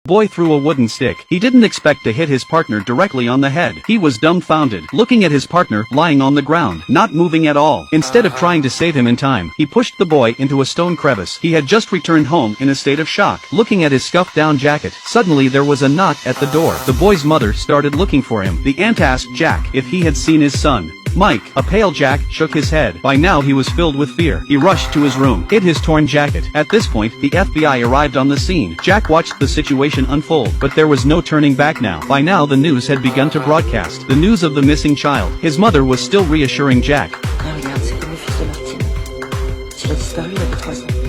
Boy threw a wooden stick. He didn't expect to hit his partner directly on the head. He was dumbfounded, looking at his partner lying on the ground, not moving at all. Instead of trying to save him in time, he pushed the boy into a stone crevice. He had just returned home in a state of shock, looking at his scuffed down jacket. Suddenly there was a knock at the door. The boy's mother started looking for him. The aunt asked Jack if he had seen his son. Mike, a pale Jack, shook his head. By now he was filled with fear. He rushed to his room, hid his torn jacket. At this point, the FBI arrived on the scene. Jack watched the situation unfold, but there was no turning back now. By now the news had begun to broadcast. The news of the missing child. His mother was still reassuring Jack.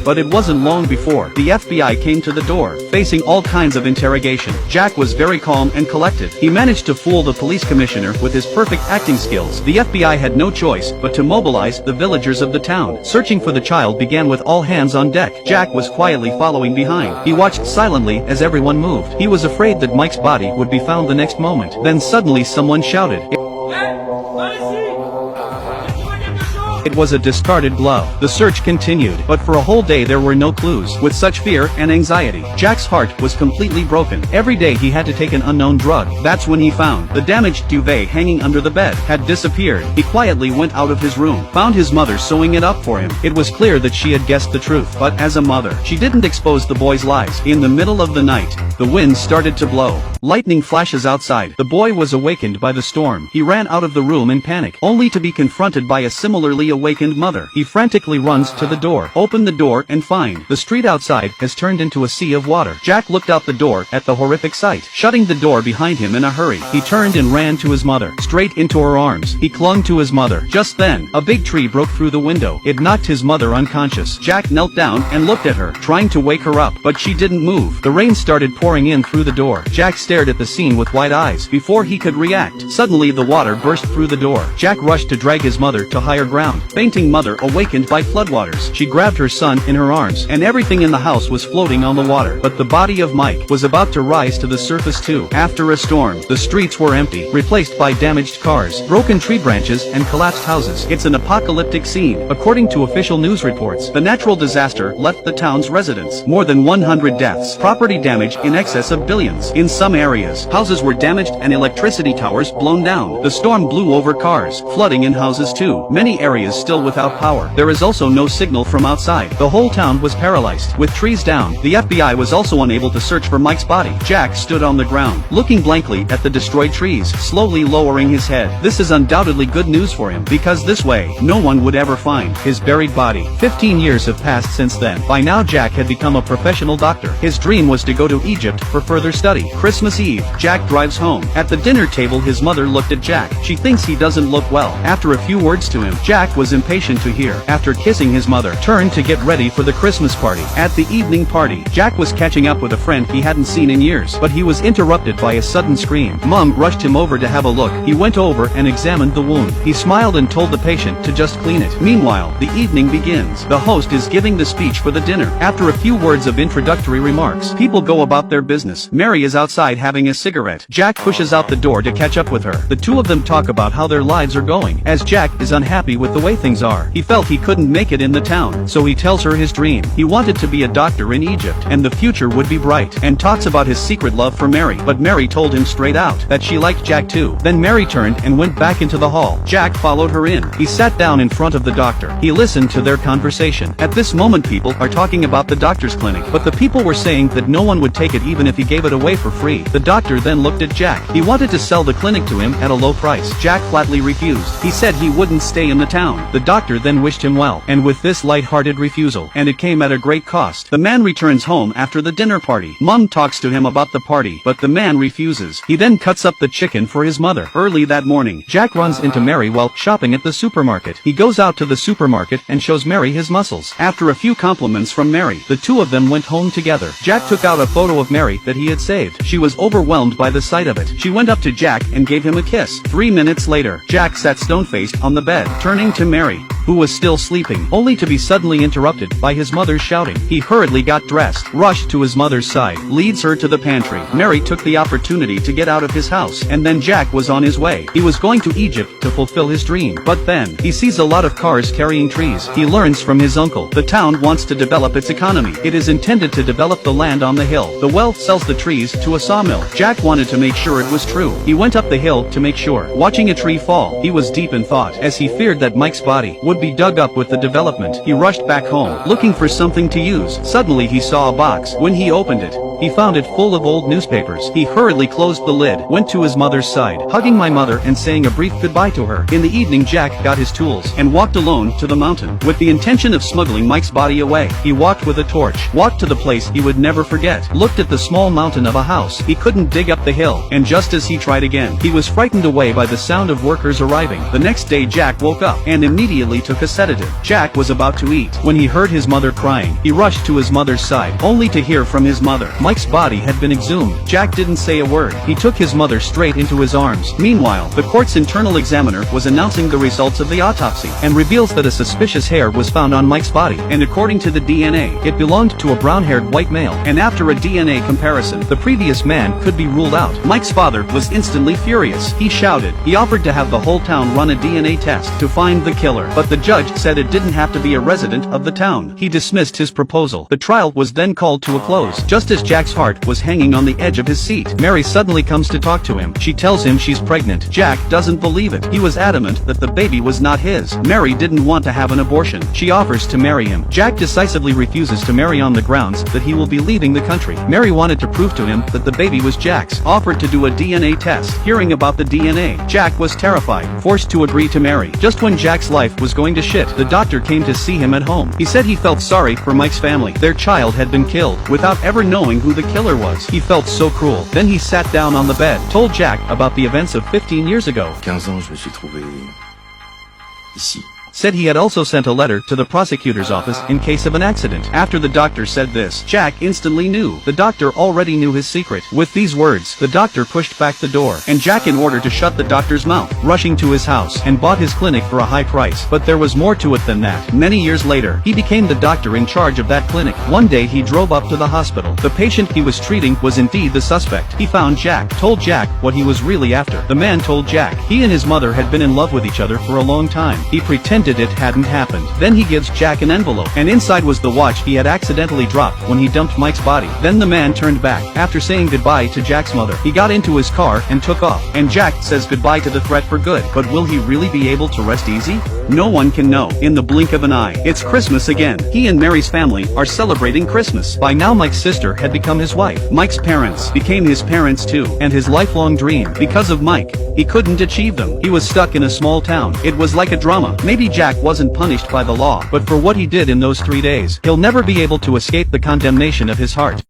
But it wasn't long before the FBI came to the door, facing all kinds of interrogation. Jack was very calm and collected. He managed to fool the police commissioner with his perfect acting skills. The FBI had no choice but to mobilize the villagers of the town. Searching for the child began with all hands on deck. Jack was quietly following behind. He watched silently as everyone moved. He was afraid that Mike's body would be found the next moment. Then suddenly someone shouted. It was a discarded glove. The search continued, but for a whole day there were no clues. With such fear and anxiety, Jack's heart was completely broken. Every day he had to take an unknown drug. That's when he found the damaged duvet hanging under the bed had disappeared. He quietly went out of his room, found his mother sewing it up for him. It was clear that she had guessed the truth, but as a mother, she didn't expose the boy's lies. In the middle of the night, the wind started to blow. Lightning flashes outside. The boy was awakened by the storm. He ran out of the room in panic, only to be confronted by a similarly awakened mother. He frantically runs to the door, open the door and find the street outside has turned into a sea of water. Jack looked out the door at the horrific sight, shutting the door behind him in a hurry. He turned and ran to his mother, straight into her arms. He clung to his mother. Just then, a big tree broke through the window. It knocked his mother unconscious. Jack knelt down and looked at her, trying to wake her up, but she didn't move. The rain started pouring in through the door. Jack stared at the scene with wide eyes. Before he could react, suddenly the water burst through the door. Jack rushed to drag his mother to higher ground. Fainting mother awakened by floodwaters. She grabbed her son in her arms, and everything in the house was floating on the water. But the body of Mike was about to rise to the surface too. After a storm, the streets were empty, replaced by damaged cars, broken tree branches, and collapsed houses. It's an apocalyptic scene. According to official news reports, the natural disaster left the town's residents. More than 100 deaths, property damage in excess of billions. In some areas, houses were damaged and electricity towers blown down. The storm blew over cars, flooding in houses too. Many areas still without power. There is also no signal from outside. The whole town was paralyzed. With trees down, the FBI was also unable to search for Mike's body. Jack stood on the ground, looking blankly at the destroyed trees, slowly lowering his head. This is undoubtedly good news for him, because this way, no one would ever find his buried body. 15 years have passed since then. By now Jack had become a professional doctor. His dream was to go to Egypt for further study. Christmas Eve, Jack drives home. At the dinner table his mother looked at Jack. She thinks he doesn't look well. After a few words to him, Jack was impatient to hear. After kissing his mother, turned to get ready for the Christmas party. At the evening party, Jack was catching up with a friend he hadn't seen in years, but he was interrupted by a sudden scream. Mom rushed him over to have a look. He went over and examined the wound. He smiled and told the patient to just clean it. Meanwhile, the evening begins. The host is giving the speech for the dinner. After a few words of introductory remarks, people go about their business. Mary is outside having a cigarette. Jack pushes out the door to catch up with her. The two of them talk about how their lives are going. As Jack is unhappy with the way things are, he felt he couldn't make it in the town, so he tells her his dream. He wanted to be a doctor in Egypt, and the future would be bright, and talks about his secret love for Mary. But Mary told him straight out that she liked Jack too. Then Mary turned and went back into the hall. Jack followed her in. He sat down in front of the doctor. He listened to their conversation. At this moment people are talking about the doctor's clinic, but the people were saying that no one would take it even if he gave it away for free. The doctor then looked at Jack. He wanted to sell the clinic to him at a low price. Jack flatly refused. He said he wouldn't stay in the town. The doctor then wished him well, and with this light-hearted refusal, and it came at a great cost, the man returns home after the dinner party. Mom talks to him about the party, but the man refuses. He then cuts up the chicken for his mother. Early that morning, Jack runs into Mary while shopping at the supermarket. He goes out to the supermarket and shows Mary his muscles. After a few compliments from Mary, the two of them went home together. Jack took out a photo of Mary that he had saved. She was overwhelmed by the sight of it. She went up to Jack and gave him a kiss. 3 minutes later, Jack sat stone-faced on the bed, turning to Mary. who was still sleeping, only to be suddenly interrupted by his mother's shouting. He hurriedly got dressed, rushed to his mother's side, leads her to the pantry. Mary took the opportunity to get out of his house, and then Jack was on his way. He was going to Egypt to fulfill his dream, but then, he sees a lot of cars carrying trees. He learns from his uncle. The town wants to develop its economy. It is intended to develop the land on the hill. The wealth sells the trees to a sawmill. Jack wanted to make sure it was true. He went up the hill to make sure. Watching a tree fall, he was deep in thought, as he feared that Mike's body would be dug up with the development. He rushed back home, looking for something to use. Suddenly he saw a box. When he opened it, he found it full of old newspapers. He hurriedly closed the lid, went to his mother's side, hugging my mother and saying a brief goodbye to her. In the evening Jack got his tools, and walked alone to the mountain, with the intention of smuggling Mike's body away. He walked with a torch, walked to the place he would never forget, looked at the small mountain of a house. He couldn't dig up the hill, and just as he tried again, he was frightened away by the sound of workers arriving. The next day Jack woke up, and immediately took a sedative. Jack was about to eat, when he heard his mother crying. He rushed to his mother's side, only to hear from his mother, Mike's body had been exhumed. Jack didn't say a word. He took his mother straight into his arms. Meanwhile, the court's internal examiner was announcing the results of the autopsy, and reveals that a suspicious hair was found on Mike's body, and according to the DNA, it belonged to a brown-haired white male, and after a DNA comparison, the previous man could be ruled out. Mike's father was instantly furious. He shouted. He offered to have the whole town run a DNA test to find the killer, but the judge said it didn't have to be a resident of the town. He dismissed his proposal. The trial was then called to a close. Just as Jack's heart was hanging on the edge of his seat, Mary suddenly comes to talk to him. She tells him she's pregnant. Jack doesn't believe it. He was adamant that the baby was not his. Mary didn't want to have an abortion. She offers to marry him. Jack decisively refuses to marry on the grounds that he will be leaving the country. Mary wanted to prove to him that the baby was Jack's, offered to do a DNA test. Hearing about the DNA, Jack was terrified, forced to agree to marry. Just when Jack's life was going to shit, the doctor came to see him at home. He said he felt sorry for Mike's family. Their child had been killed, without ever knowing who the killer was. He felt so cruel. Then he sat down on the bed, told Jack about the events of 15 years ago. 15 ans, je me suis trouvé ici. Said he had also sent a letter to the prosecutor's office in case of an accident. After the doctor said this, Jack instantly knew. The doctor already knew his secret. With these words, the doctor pushed back the door, and Jack, in order to shut the doctor's mouth, rushing to his house, and bought his clinic for a high price. But there was more to it than that. Many years later, he became the doctor in charge of that clinic. One day he drove up to the hospital. The patient he was treating was indeed the suspect. He found Jack, told Jack what he was really after. The man told Jack he and his mother had been in love with each other for a long time. He pretended it hadn't happened. Then he gives Jack an envelope, and inside was the watch he had accidentally dropped when he dumped Mike's body. Then the man turned back. After saying goodbye to Jack's mother, he got into his car and took off. And Jack says goodbye to the threat for good. But will he really be able to rest easy? No one can know. In the blink of an eye, it's Christmas again. He and Mary's family are celebrating Christmas. By now Mike's sister had become his wife. Mike's parents became his parents too, and his lifelong dream, because of Mike, he couldn't achieve them. He was stuck in a small town. It was like a drama. Maybe Jack wasn't punished by the law, but for what he did in those 3 days, he'll never be able to escape the condemnation of his heart.